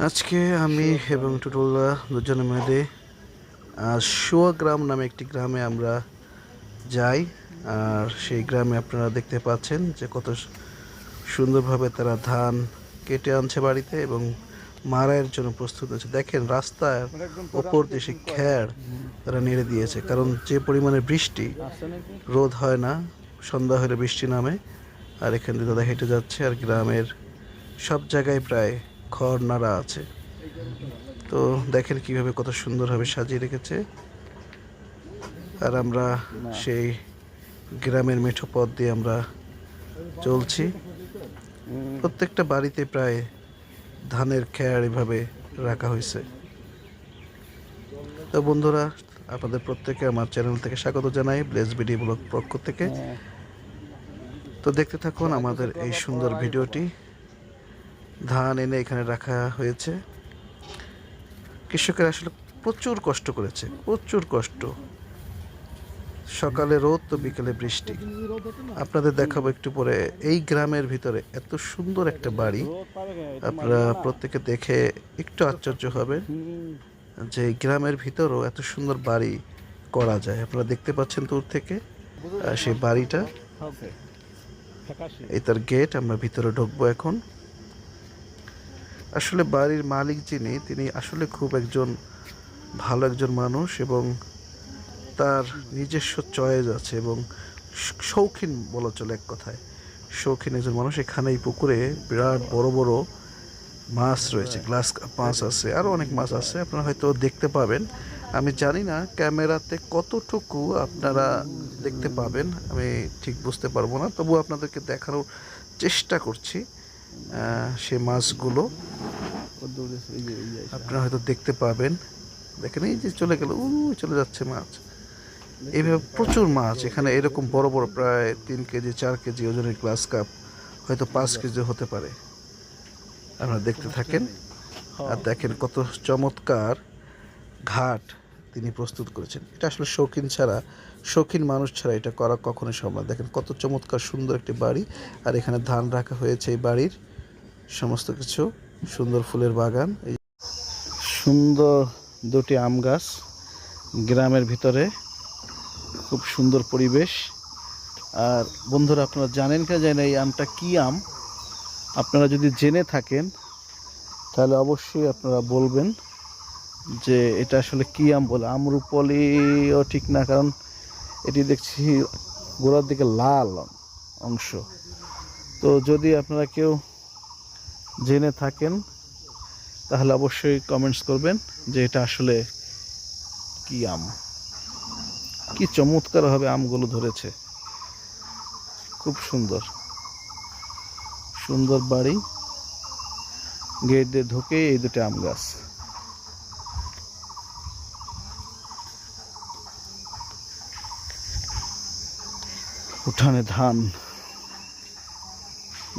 আজকে আমি এবং টুটুলদা দুজনে মিলে শুয়া গ্রাম নামে একটি গ্রামে আমরা যাই। আর সেই গ্রামে আপনারা দেখতে পাচ্ছেন যে কত সুন্দরভাবে তারা ধান কেটে আনছে বাড়িতে এবং মাড়াইয়ের জন্য প্রস্তুত আছে। দেখেন রাস্তার ওপর দিয়ে সে খ্যাড় তারা নেড়ে দিয়েছে, কারণ যে পরিমাণে বৃষ্টি, রোদ হয় না, সন্ধ্যা হলে বৃষ্টি নামে। আর এখান দিয়ে দাদা হেঁটে যাচ্ছে, আর গ্রামের সব জায়গায় প্রায় খড় নাড়া আছে। তো দেখেন কিভাবে কত সুন্দরভাবে সাজিয়ে রেখেছে। আর আমরা সেই গ্রামের মেঠো পথ দিয়ে আমরা চলছি। প্রত্যেকটা বাড়িতে প্রায় ধানের খ্যাড় এভাবে রাখা হয়েছে। তো বন্ধুরা, আপনাদের প্রত্যেকে আমার চ্যানেল থেকে স্বাগত জানাই, ব্লেস ভিডিও ব্লগ পক্ষ থেকে। তো দেখতে থাকুন আমাদের এই সুন্দর ভিডিওটি। ধান এনে এখানে রাখা হয়েছে। কৃষকেরা আসলে প্রচুর কষ্ট করেছে, প্রচুর কষ্ট। সকালে রোদ তো বিকেলে বৃষ্টি। আপনাদের দেখাবো একটু পরে এই গ্রামের ভিতরে এত সুন্দর একটা বাড়ি। আপনারা প্রত্যেকে দেখে একটু আশ্চর্য হবেন যে এই গ্রামের ভিতরেও এত সুন্দর বাড়ি করা যায়। আপনারা দেখতে পাচ্ছেন দূর থেকে সেই বাড়িটা, এই তার গেট। আমরা ভিতরে ঢুকবো এখন। আসলে বাড়ির মালিক যিনি, তিনি আসলে খুব ভালো একজন মানুষ এবং তার নিজস্ব চয়েস আছে এবং শৌখিন বলা চলে, এক কথায় শৌখিন একজন মানুষ। এখানে এই পুকুরে বিরাট বড় বড় মাছ রয়েছে, গ্লাস মাছ আছে, আরও অনেক মাছ আছে, আপনারা হয়তো দেখতে পাবেন। আমি জানি না ক্যামেরাতে কতটুকু আপনারা দেখতে পাবেন, আমি ঠিক বুঝতে পারবো না, তবু আপনাদেরকে দেখানোর চেষ্টা করছি। সে মাছগুলো আপনারা হয়তো দেখতে পাবেন। দেখেন এই যে চলে গেল, চলে যাচ্ছে মাছ। এইভাবে প্রচুর মাছ এখানে, এরকম বড় বড় প্রায় 3 কেজি 4 কেজি ওজনের গ্লাস কাপ, হয়তো 5 কেজি হতে পারে। আপনারা দেখতে থাকেন আর দেখেন কত চমৎকার ঘাট তিনি প্রস্তুত করেছেন। এটা আসলে শৌখিন মানুষ ছাড়া এটা করা কখনোই সম্ভব। দেখেন কত চমৎকার সুন্দর একটি বাড়ি, আর এখানে ধান রাখা হয়েছে। এই বাড়ির সমস্ত কিছু, সুন্দর ফুলের বাগান, এই সুন্দর 2টি আম গাছ গ্রামের ভিতরে, খুব সুন্দর পরিবেশ। আর বন্ধুরা, আপনারা জানেন কি জানেন এই আমটা কি আম? আপনারা যদি জেনে থাকেন তাহলে অবশ্যই আপনারা বলবেন যে এটা আসলে কি আম বলে। আমরুপলিও ঠিক না, কারণ এটি দেখছি গোড়ার দিকে লাল অংশ। তো যদি আপনারা কেউ জেনে থাকেন তাহলে অবশ্যই কমেন্টস করবেন যে এটা আসলে কি আম। কি চমৎকারভাবে আমগুলো ধরেছে, খুব সুন্দর সুন্দর বাড়ি। গেট দিয়ে ঢুকে এই 2টি আম গাছ। উঠানে ধান,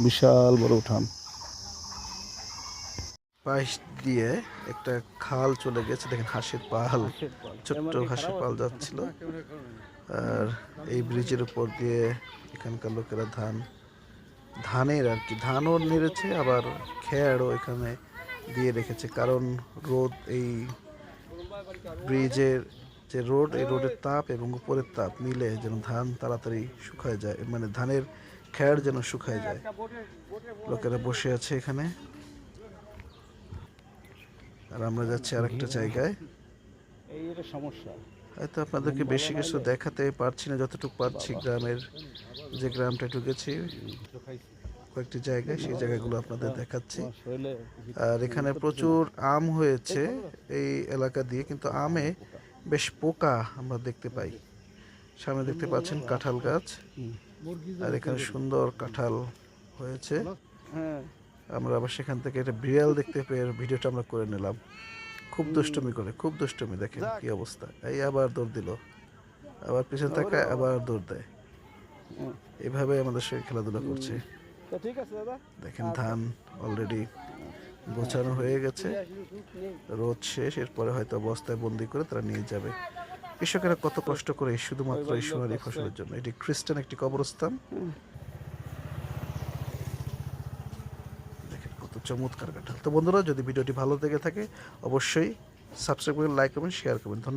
বিশাল বড় উঠান। পাশ দিয়ে একটা খাল চলে গেছে, দেখেন হাঁসের পাল, ছোট্ট হাঁসের পাল যাচ্ছিল। আর এই ব্রিজের উপর দিয়ে এখানকার লোকেরা ধানের আর কি, ধানও নেড়েছে, আবার খ্যাড়ও এখানে দিয়ে রেখেছে। কারণ রোদ, এই ব্রিজের যে রোড, এই রোডের তাপ এবং উপরের তাপ মিলে যেন ধান তাড়াতাড়ি শুকায় যায়, মানে ধানের খ্যাড় যেন শুকায় যায়। লোকেরা বসে আছে এখানে, আর আমরা যাচ্ছি আরেকটা জায়গায়। হয়তো আপনাদেরকে বেশি কিছু দেখাতে পারছি না, যতটুকু পারছি গ্রামের, যে গ্রামটা ঢুকেছি কয়েকটি জায়গায়, সেই জায়গাগুলো আপনাদের দেখাচ্ছি। আর এখানে প্রচুর আম হয়েছে এই এলাকা দিয়ে, কিন্তু আমে বেশ পোকা আমরা দেখতে পাই। সামনে দেখতে পাচ্ছেন কাঁঠাল গাছ, আর এখানে সুন্দর কাঁঠাল হয়েছে। আমরা আবার সেখান থেকে একটা বিড়াল দেখতে পেয়ে ভিডিওটা আমরা করে নিলাম। খুব দুষ্টুমি করে, খুব দুষ্টুমি। দেখেন কি অবস্থা, এই আবার দৌড় দিল, আবার পিছনে তাকায়, আবার দৌড় দেয়। এভাবে আমাদের সঙ্গে খেলাধুলা করছে। দেখেন ধান অলরেডি গোছানো হয়ে গেছে, রোদ শেষ, এরপরে হয়তো বস্তায় বন্দি করে তারা নিয়ে যাবে। কৃষকেরা কত কষ্ট করে শুধুমাত্র এই সোনালী ফসলের জন্য। এটি খ্রিস্টান একটি কবরস্থান। দেখেন কত চমৎকার কাঁঠাল। তো বন্ধুরা, যদি ভিডিওটি ভালো লেগে থাকে অবশ্যই সাবস্ক্রাইব করবেন, লাইক করবেন, শেয়ার করবেন। ধন্যবাদ।